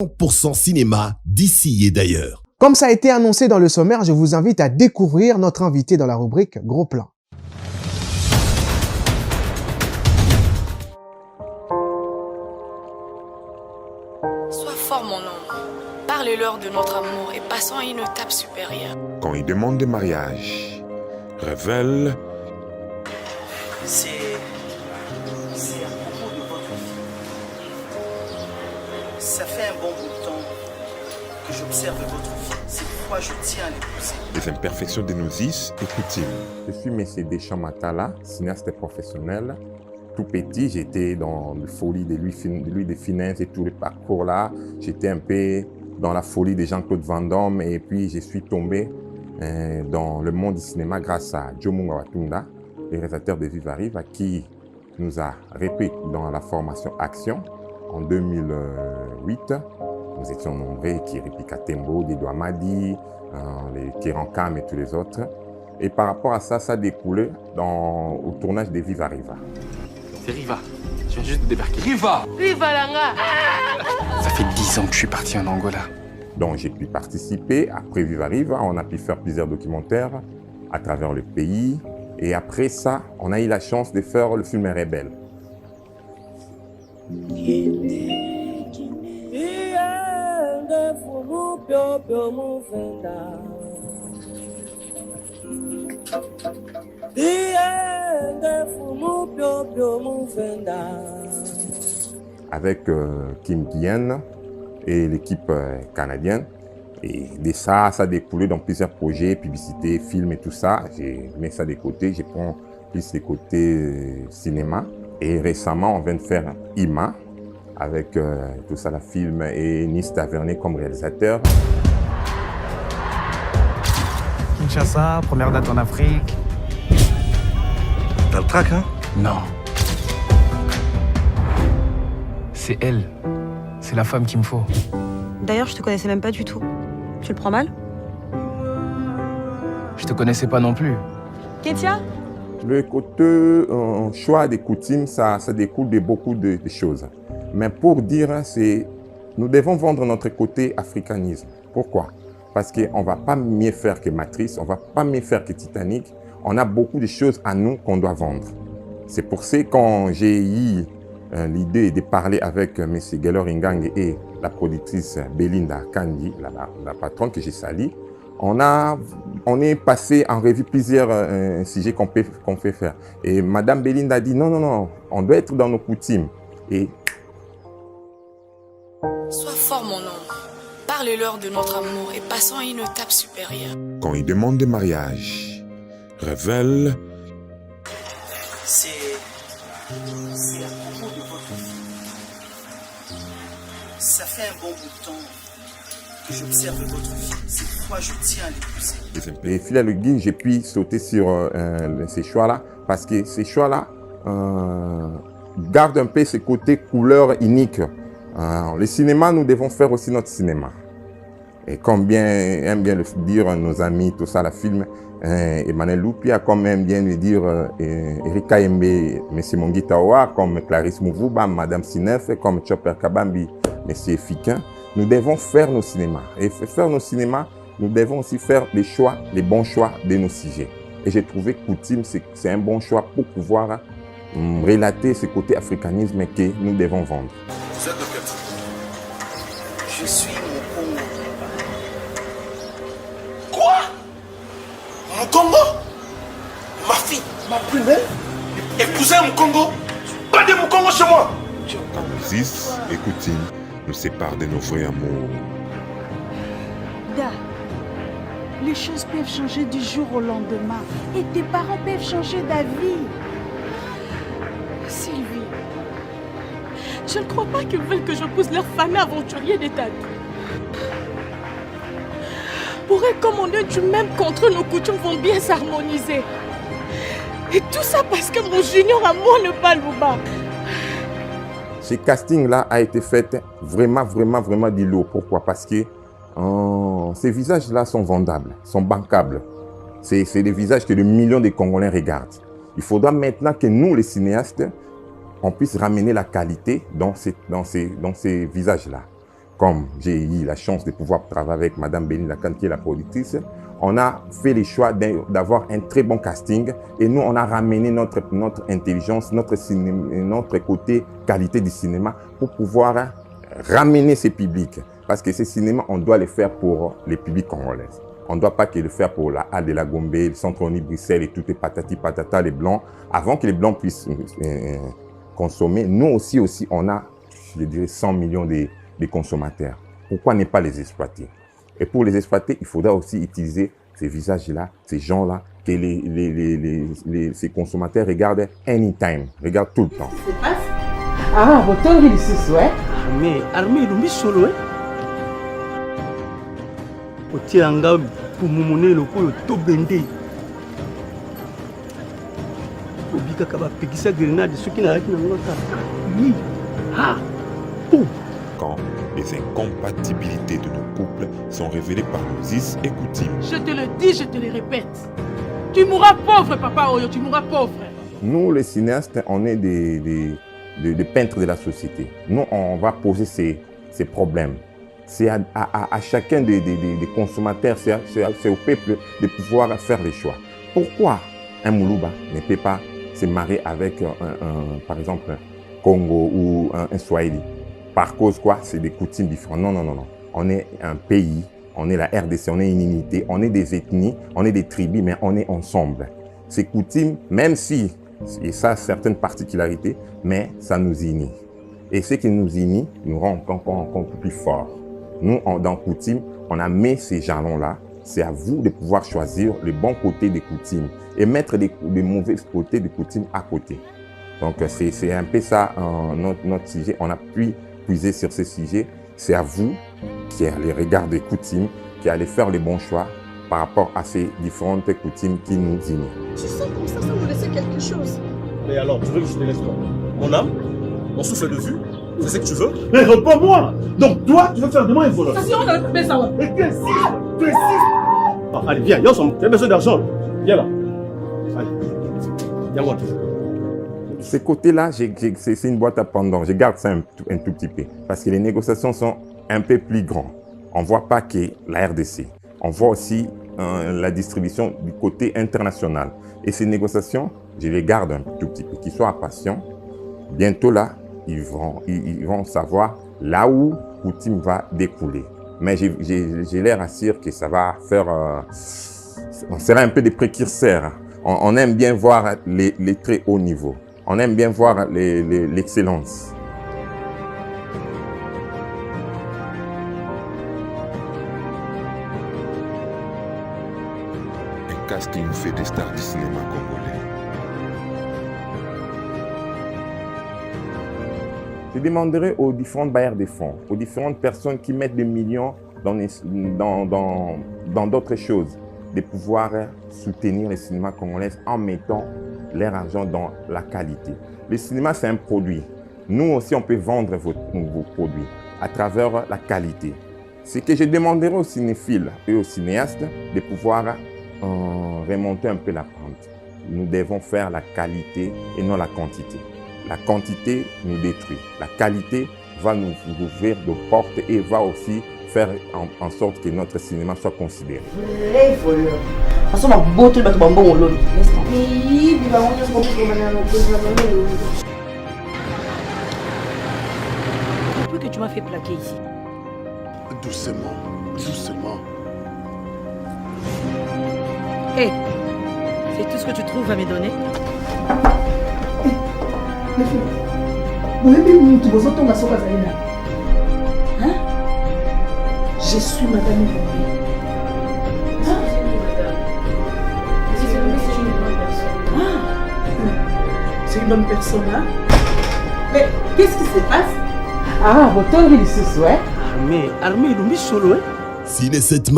100% cinéma d'ici et d'ailleurs. Comme ça a été annoncé dans le sommaire, je vous invite à découvrir notre invité dans la rubrique Gros Plan. Sois fort, mon homme. Parlez-leur de notre amour et passons à une étape supérieure. Quand il demande le mariage, révèle. C'est à propos de votre vie. Ça fait un bon bout de temps que j'observe votre vie. C'est pourquoi je tiens à l'épouser. Les imperfections de nos is et coutumes. Je suis M. Deschamps Matala, cinéaste professionnel. Tout petit, j'étais dans la folie de Louis de Funès et tout le parcours-là. J'étais un peu dans la folie de Jean-Claude Van Damme et puis je suis tombé dans le monde du cinéma grâce à Jomo Watunda, le réalisateur de Vive Arrive, qui nous a repris dans la formation Action en 2008. Nous étions nombreux, Kiripi Katembo, Dedo Amadi, les Kerankam et tous les autres. Et par rapport à ça, ça a découlé au tournage de Vive Arriva. C'est Riva. Je viens juste de débarquer. Riva! Riva Langa! Ça fait 10 ans que je suis parti en Angola. Donc j'ai pu participer. Après Vive Arriva, on a pu faire plusieurs documentaires à travers le pays. Et après ça, on a eu la chance de faire le film Rebelle. Avec Kim Guyen et l'équipe canadienne. Et de ça, ça a découlé dans plusieurs projets, publicités, films et tout ça. J'ai mis ça de côté, je prends plus les côtés cinéma. Et récemment, on vient de faire Ima, avec tout ça, la film, et Nice Tavernet comme réalisateur. Kinshasa, première date en Afrique. T'as le trac, hein? Non. C'est elle. C'est la femme qu'il me faut. D'ailleurs, je te connaissais même pas du tout. Tu le prends mal? Je te connaissais pas non plus. Ketia? Le côté choix des coutumes, ça découle de beaucoup de choses. Mais pour dire, nous devons vendre notre côté africanisme. Pourquoi? Parce qu'on ne va pas mieux faire que Matrice, on ne va pas mieux faire que Titanic. On a beaucoup de choses à nous qu'on doit vendre. C'est pour ça que quand j'ai eu l'idée de parler avec M. Gelor Ingang et la productrice Belinda Kandi, la patronne que j'ai salie, on est passé en revue plusieurs sujets qu'on peut faire. Et Madame Belinda a dit non, on doit être dans nos coutumes. Et Sois fort, mon homme. Parlez-leur de notre amour et passons à une étape supérieure. Quand il demande le mariage, révèle. C'est à propos de votre vie. Ça fait un bon bout de temps que j'observe votre vie. C'est pourquoi je tiens à l'épouser. Et fil à l'aiguille, j'ai pu sauter sur ces choix-là parce que ces choix-là gardent un peu ce côté couleur unique. Le cinéma, nous devons faire aussi notre cinéma. Et comme aiment bien le dire nos amis, tout ça, la film, Emmanuel Loupia, comme aime bien le dire Erika Embe, M. Mongitawa, comme Clarisse Mouvuba, Madame Sinef, comme Chopper Kabambi, M. Fiquin, nous devons faire nos cinémas. Et faire nos cinémas, nous devons aussi faire les bons choix de nos sujets. Et j'ai trouvé que Coutume, c'est un bon choix pour pouvoir relater ce côté africanisme que nous devons vendre. Vous êtes de quel type? Je suis mon Congo. Quoi? Mon Congo? Ma fille, ma plus belle? Épousez mon Congo? Pas de mon Congo chez moi! Nos is et coutumes nous séparent de nos vrais amours. Da, les choses peuvent changer du jour au lendemain et tes parents peuvent changer d'avis. Sylvie, je ne crois pas qu'ils veulent que je pousse leur fameux aventurier d'état. Pour eux, comme on est du même contre eux, nos coutumes vont bien s'harmoniser. Et tout ça parce que mon junior à moi ne parle pas. Ce casting-là a été fait vraiment du lot. Pourquoi? Parce que ces visages-là sont vendables, sont bancables. C'est des visages que des millions de Congolais regardent. Il faudra maintenant que nous, les cinéastes, on puisse ramener la qualité dans ces visages-là. comme j'ai eu la chance de pouvoir travailler avec Madame Béni Lacan, qui est la productrice, on a fait le choix d'avoir un très bon casting et nous, on a ramené notre intelligence, notre côté qualité du cinéma pour pouvoir ramener ces publics. Parce que ces cinémas, on doit les faire pour les publics congolais. On ne doit pas que le faire pour la Halle de la Gombe, le Centre-Oni Bruxelles et tout est patati patata, les Blancs. Avant que les Blancs puissent consommer, nous aussi, on a, je dirais, 100 millions de consommateurs. Pourquoi ne pas les exploiter? Et pour les exploiter, il faudra aussi utiliser ces visages-là, ces gens-là, que ces consommateurs regardent anytime, regardent tout le temps. Ah, votre il se souhaite. Mais armée lumbi solo hein. Otianga pour mumone loko to bende. Obika kaba pekisa grenade soki na yaki na ngota. Oui. Ah. Boum. Quand les incompatibilités de nos couples sont révélées par nos us et coutumes. Je te le dis, je te le répète. Tu mourras pauvre, papa Oyo, tu mourras pauvre. Nous, les cinéastes, on est des peintres de la société. Nous, on va poser ces problèmes. C'est à chacun des consommateurs, c'est au peuple de pouvoir faire les choix. Pourquoi un Moulouba ne peut pas se marier avec, par exemple, un Congo ou un Swahili? Par cause quoi? C'est des coutumes différentes. Non, non, non, non. On est un pays, on est la RDC, on est une unité, on est des ethnies, on est des tribus, mais on est ensemble. Ces coutumes, même si, et ça a certaines particularités, mais ça nous unit. Et ce qui nous unit nous rend encore plus forts. Nous, dans coutumes, on a mis ces jalons-là. C'est à vous de pouvoir choisir les bons côtés des coutumes et mettre les mauvais côtés des coutumes à côté. Donc, c'est un peu ça notre sujet. On a pu puiser sur ce sujet. C'est à vous qui allez regarder les coutumes, qui allez faire les bons choix par rapport à ces différentes coutumes qui nous unissent. Tu sens comme ça me laisser quelque chose. Mais alors, tu veux que je te laisse quoi? Mon âme? Mon souffle de vue? C'est ce que tu veux? Mais réponds-moi! Donc toi, tu veux faire de moi un voleur? Ça, si on a fait ça, ouais. Mais tu insistes! Ah, allez, viens, tu as besoin d'argent. Viens là. Allez, viens-moi. Ces côtés-là, c'est une boîte à pendant. Je garde ça un tout petit peu. Parce que les négociations sont un peu plus grandes. On ne voit pas que la RDC. On voit aussi la distribution du côté international. Et ces négociations, je les garde un tout petit peu. Qu'ils soient patients. Bientôt là, ils vont savoir là où Coutume va découler. Mais j'ai l'air assure que ça va faire... on sera un peu des précurseurs. On aime bien voir les très hauts niveaux. On aime bien voir l'excellence. Un casting fait des stars du cinéma congolais. Je demanderai aux différents bailleurs de fonds, aux différentes personnes qui mettent des millions dans d'autres choses, de pouvoir soutenir le cinéma congolais en mettant leur argent dans la qualité. Le cinéma, c'est un produit. Nous aussi, on peut vendre vos produits à travers la qualité. Ce que je demanderai aux cinéphiles et aux cinéastes, de pouvoir remonter un peu la pente. Nous devons faire la qualité et non la quantité. La quantité nous détruit. La qualité va nous ouvrir de portes et va aussi faire en sorte que notre cinéma soit considéré. Depuis que tu m'as fait plaquer ici. Doucement, doucement. Hé, c'est tout ce que tu trouves à me donner? Hein? Je suis madame Ngombe. Hein? C'est une bonne personne, hein? Mais qu'est-ce qui se passe? Ah, votre il se souhaite. Armée lumbi solo hein? S'il est cette